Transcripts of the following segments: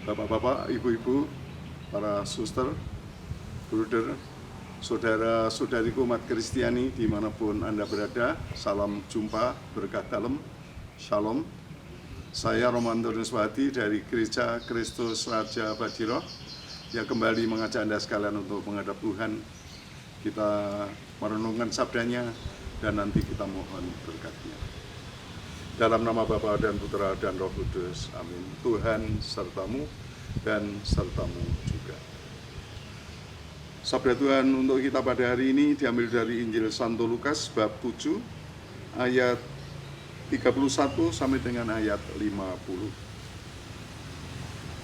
Bapak-bapak, ibu-ibu, para suster, bruder, saudara-saudariku umat Kristiani dimanapun Anda berada, salam jumpa, berkat dalam, shalom. Saya Romanto Nuswati dari Gereja Kristus Raja Badiroh yang kembali mengajak Anda sekalian untuk menghadap Tuhan. Kita merenungkan sabdanya dan nanti kita mohon berkat-Nya. Dalam nama Bapa dan Putra dan Roh Kudus, amin. Tuhan sertamu dan sertamu juga. Sabda Tuhan untuk kita pada hari ini diambil dari Injil Santo Lukas bab 7 ayat 31 sampai dengan ayat 50.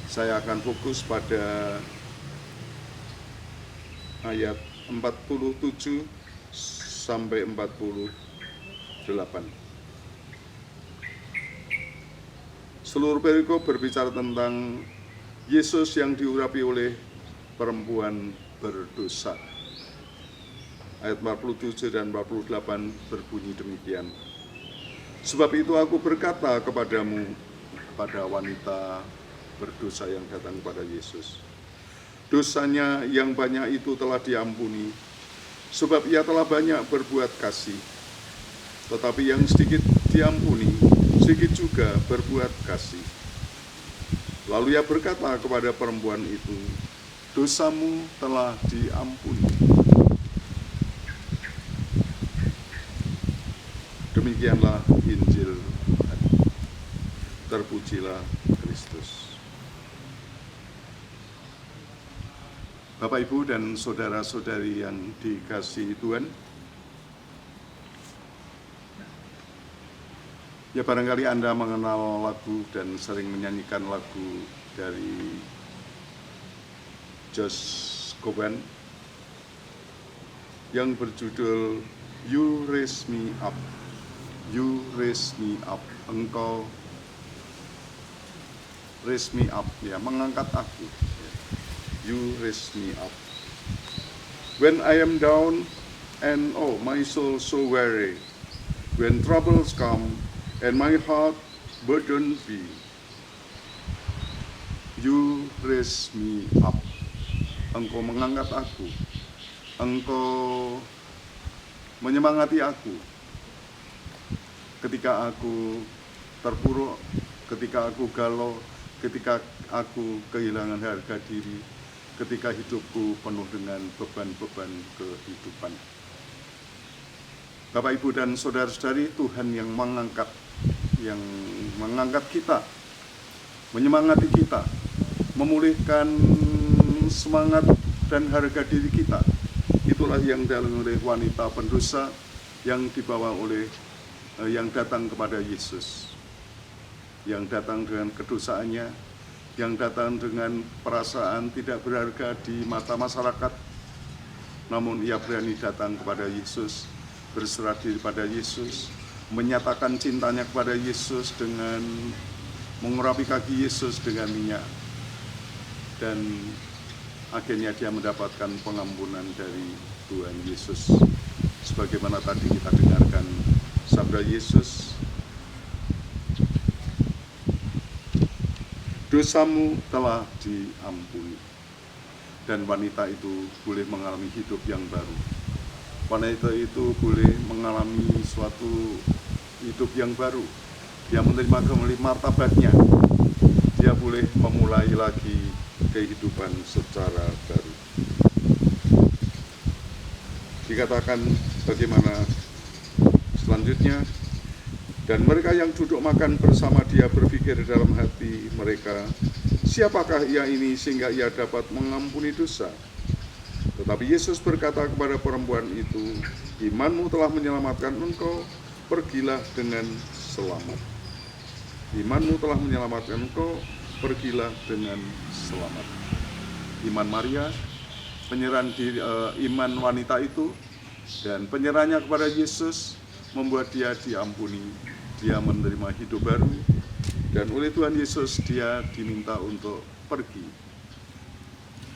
Saya akan fokus pada ayat 47 sampai 48. Seluruh perikop berbicara tentang Yesus yang diurapi oleh perempuan berdosa. Ayat 47 dan 48 berbunyi demikian. Sebab itu aku berkata kepadamu, pada wanita berdosa yang datang kepada Yesus, dosanya yang banyak itu telah diampuni, sebab ia telah banyak berbuat kasih. Tetapi yang sedikit diampuni, sedikit juga berbuat kasih. Lalu ia berkata kepada perempuan itu, dosamu telah diampuni. Demikianlah Injil. Terpujilah Kristus. Bapak, Ibu, dan saudara-saudari yang dikasihi Tuhan, ya barangkali Anda mengenal lagu dan sering menyanyikan lagu dari Josh Groban yang berjudul You Raise Me Up. You raise me up. Engkau raise me up, ya, mengangkat aku. You raise me up. When I am down and oh my soul so weary, when troubles come and my heart burdened be, you raise me up. Engkau mengangkat aku. Engkau menyemangati aku. Ketika aku terpuruk, ketika aku galau, ketika aku kehilangan harga diri, ketika hidupku penuh dengan beban-beban kehidupan. Bapak, Ibu, dan saudara-saudari, Tuhan yang mengangkat kita, menyemangati kita, memulihkan semangat dan harga diri kita. Itulah yang dialami oleh wanita pendosa yang dibawa oleh yang datang kepada Yesus, yang datang dengan kedosaannya, yang datang dengan perasaan tidak berharga di mata masyarakat, namun ia berani datang kepada Yesus, berserah diri pada Yesus, menyatakan cintanya kepada Yesus dengan mengurapi kaki Yesus dengan minyak, dan akhirnya dia mendapatkan pengampunan dari Tuhan Yesus. Sebagaimana tadi kita dengarkan sabda Yesus, dosamu telah diampuni. Dan wanita itu boleh mengalami hidup yang baru. Wanita itu boleh mengalami suatu hidup yang baru. Dia menerima kembali martabatnya. Dia boleh memulai lagi kehidupan secara baru. Dikatakan bagaimana selanjutnya, dan mereka yang duduk makan bersama dia berpikir dalam hati mereka, siapakah ia ini sehingga ia dapat mengampuni dosa? Tetapi Yesus berkata kepada perempuan itu, imanmu telah menyelamatkan engkau, pergilah dengan selamat. Imanmu telah menyelamatkan engkau, pergilah dengan selamat. Iman Maria, penyerahan diri, iman wanita itu, dan penyerahannya kepada Yesus membuat dia diampuni, dia menerima hidup baru, dan oleh Tuhan Yesus dia diminta untuk pergi.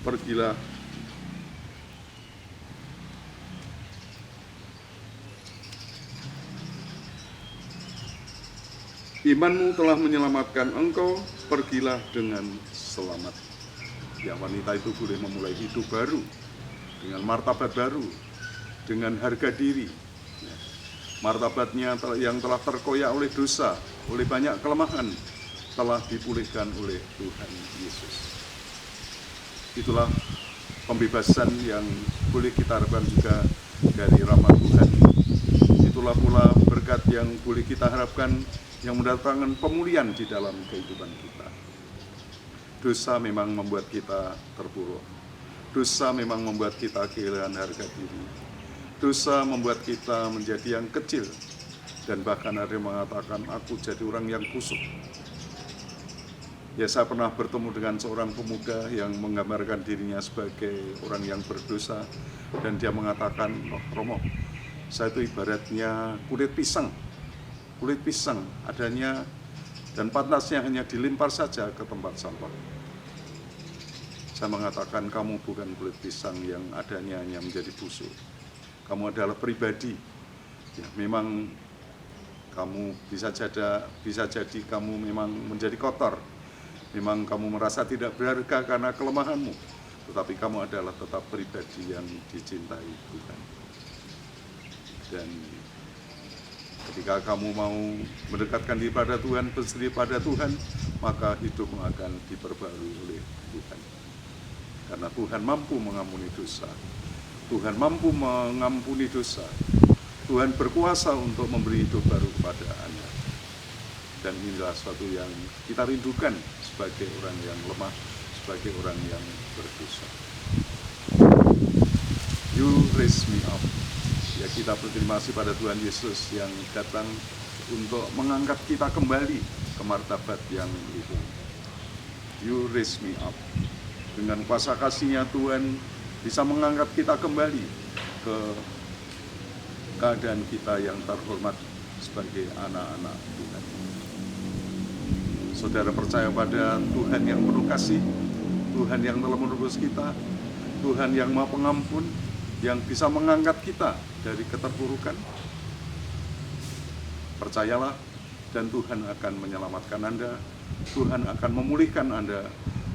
Pergilah imanmu telah menyelamatkan engkau, pergilah dengan selamat. Ya, wanita itu boleh memulai hidup baru, dengan martabat baru, dengan harga diri. Ya, martabatnya yang telah terkoyak oleh dosa, oleh banyak kelemahan, telah dipulihkan oleh Tuhan Yesus. Itulah pembebasan yang boleh kita harapkan juga dari rahmat Tuhan. Itulah pula berkat yang boleh kita harapkan yang mendatangkan pemulihan di dalam kehidupan kita. Dosa memang membuat kita terpuruk. Dosa memang membuat kita kehilangan harga diri. Dosa membuat kita menjadi yang kecil. Dan bahkan ada yang mengatakan, aku jadi orang yang busuk. Ya, saya pernah bertemu dengan seorang pemuda yang menggambarkan dirinya sebagai orang yang berdosa. Dan dia mengatakan, oh Romo, saya itu ibaratnya kulit pisang. Kulit pisang adanya dan pantasnya hanya dilempar saja ke tempat sampah. Saya mengatakan, kamu bukan kulit pisang yang adanya hanya menjadi busuk. Kamu adalah pribadi. Ya, memang kamu bisa jadi kamu memang menjadi kotor. Memang kamu merasa tidak berharga karena kelemahanmu. Tetapi kamu adalah tetap pribadi yang dicintai Tuhan. Dan ketika kamu mau mendekatkan diri pada Tuhan, bersedia pada Tuhan, maka hidupmu akan diperbarui oleh Tuhan. Karena Tuhan mampu mengampuni dosa. Tuhan mampu mengampuni dosa. Tuhan berkuasa untuk memberi hidup baru kepada Anda. Dan inilah suatu yang kita rindukan sebagai orang yang lemah, sebagai orang yang berdosa. You raise me up. Ya, kita berterima kasih pada Tuhan Yesus yang datang untuk mengangkat kita kembali ke martabat yang luhur. You raise me up. Dengan kuasa kasih-Nya Tuhan bisa mengangkat kita kembali ke keadaan kita yang terhormat sebagai anak-anak Tuhan. Saudara percaya pada Tuhan yang penuh kasih, Tuhan yang telah menebus kita, Tuhan yang Maha Pengampun, yang bisa mengangkat kita dari keterpurukan. Percayalah, dan Tuhan akan menyelamatkan Anda, Tuhan akan memulihkan Anda,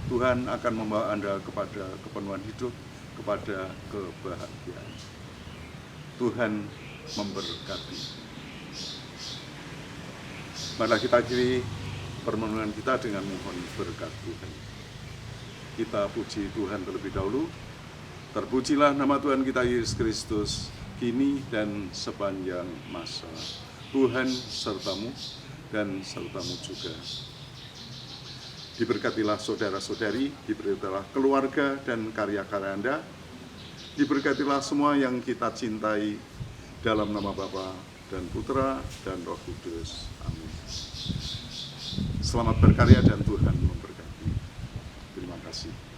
Tuhan akan membawa Anda kepada kepenuhan hidup, kepada kebahagiaan. Tuhan memberkati. Mari kita akhiri permohonan kita dengan mohon berkat Tuhan. Kita puji Tuhan terlebih dahulu. Terpujilah nama Tuhan kita Yesus Kristus, kini dan sepanjang masa. Tuhan sertamu dan sertamu juga. Diberkatilah saudara-saudari, diberkatilah keluarga dan karya-karya Anda. Diberkatilah semua yang kita cintai dalam nama Bapa dan Putra dan Roh Kudus. Amin. Selamat berkarya dan Tuhan memberkati. Terima kasih.